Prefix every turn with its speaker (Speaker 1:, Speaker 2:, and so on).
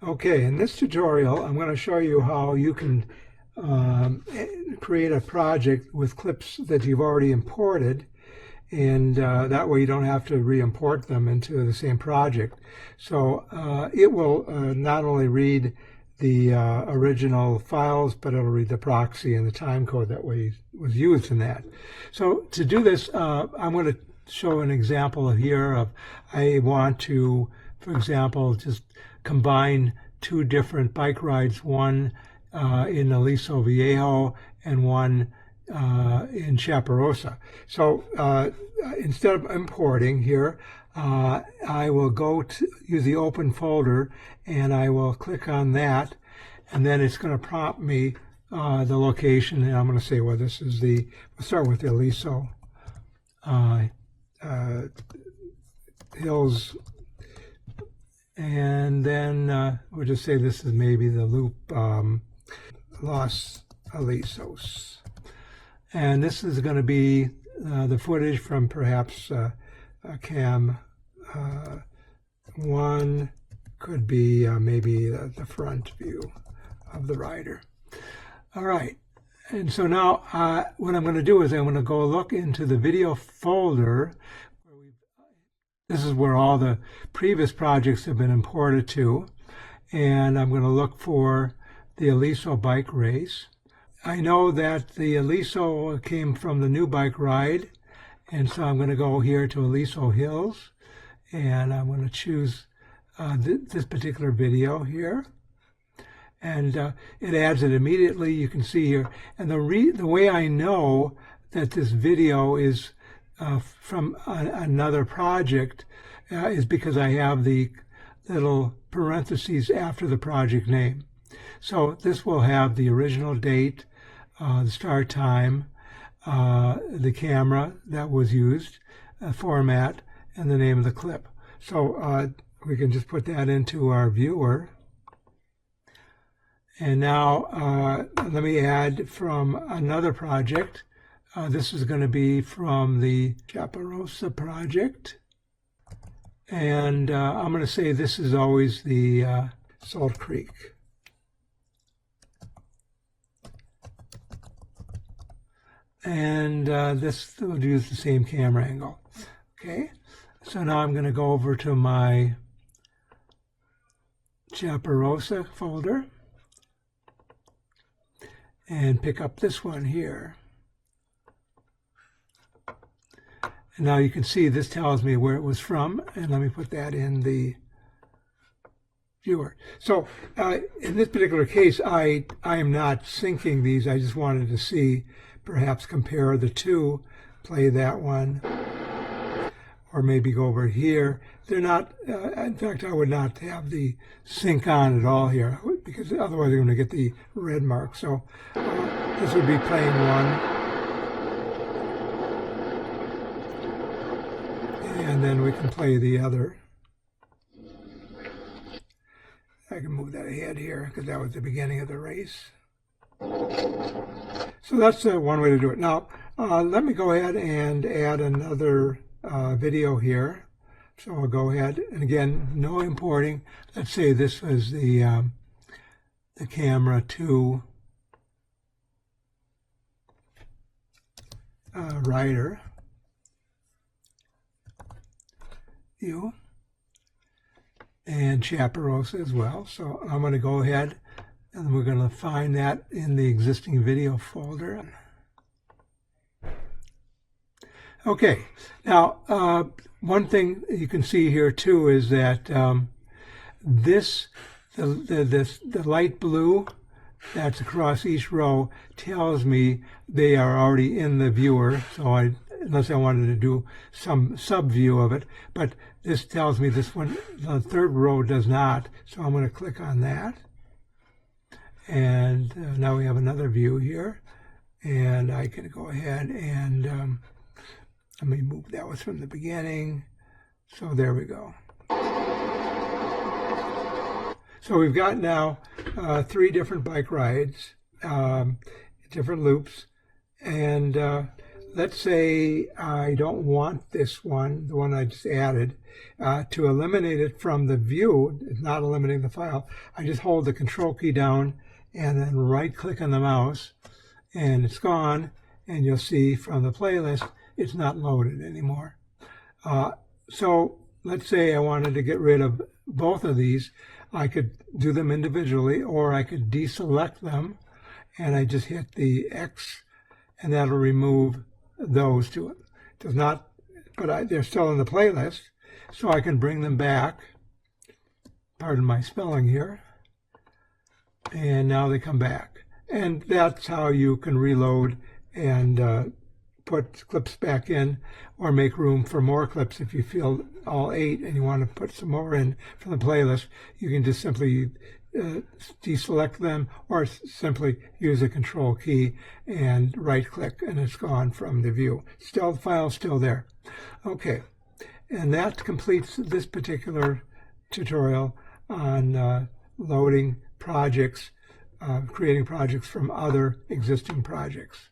Speaker 1: Okay, in this tutorial, I'm going to show you how you can create a project with clips that you've already imported, and that way you don't have to re-import them into the same project. So it will not only read the original files, but it'll read the proxy and the timecode that was used in that. So to do this, I'm going to show an example here of I want to, for example, just combine two different bike rides, one in Aliso Viejo and one in Chaparosa. So instead of importing here, I will go to use the open folder and I will click on that, and then it's going to prompt me the location, and I'm going to say, well, this is we'll start with the Aliso Hills, and then we'll just say this is maybe the loop Los Alisos. And this is going to be the footage from perhaps cam 1, could be maybe the front view of the rider. All right, and so now what I'm going to do is I'm going to go look into the video folder. This is where all the previous projects have been imported to, and I'm going to look for the Aliso bike race. I know that the Aliso came from the new bike ride, and so I'm going to go here to Aliso Hills, and I'm going to choose this particular video here, and it adds it immediately. You can see here, and the way I know that this video is from another project is because I have the little parentheses after the project name. So this will have the original date, the start time, the camera that was used, format, and the name of the clip. So we can just put that into our viewer. And now let me add from another project. This is going to be from the Chaparosa project. And I'm going to say this is always the Salt Creek. And this will use the same camera angle. Okay, so now I'm going to go over to my Chaparosa folder and pick up this one here. And now you can see this tells me where it was from, and let me put that in the viewer. So in this particular case, I am not syncing these. I just wanted to see, perhaps compare the two, play that one, or maybe go over here. They're not, in fact, I would not have the sync on at all here, because otherwise I'm going to get the red mark. So this would be playing one. And then we can play the other. I can move that ahead here because that was the beginning of the race. So that's one way to do it. Now, let me go ahead and add another video here. So I'll go ahead, and again, no importing. Let's say this was the camera 2 rider view, and Chaparosa as well. So I'm going to go ahead and we're going to find that in the existing video folder. Okay, now one thing you can see here too is that the light blue that's across each row tells me they are already in the viewer, so unless I wanted to do some sub-view of it, but this tells me this one, the third row does not, so I'm going to click on that. And now we have another view here, and I can go ahead and let me move, that was from the beginning, so there we go. So we've got now 3 different bike rides, different loops, and let's say I don't want this one, the one I just added, to eliminate it from the view, it's not eliminating the file. I just hold the control key down and then right click on the mouse and it's gone, and you'll see from the playlist it's not loaded anymore. So let's say I wanted to get rid of both of these. I could do them individually, or I could deselect them and I just hit the X and that'll remove those two. It does not, but they're still in the playlist, so I can bring them back. Pardon my spelling here. And now they come back. And that's how you can reload and put clips back in, or make room for more clips. If you feel all 8 and you want to put some more in from the playlist, you can just simply deselect them, or simply use a control key and right click and it's gone from the view. Still, the file's still there. Okay, and that completes this particular tutorial on loading projects, creating projects from other existing projects.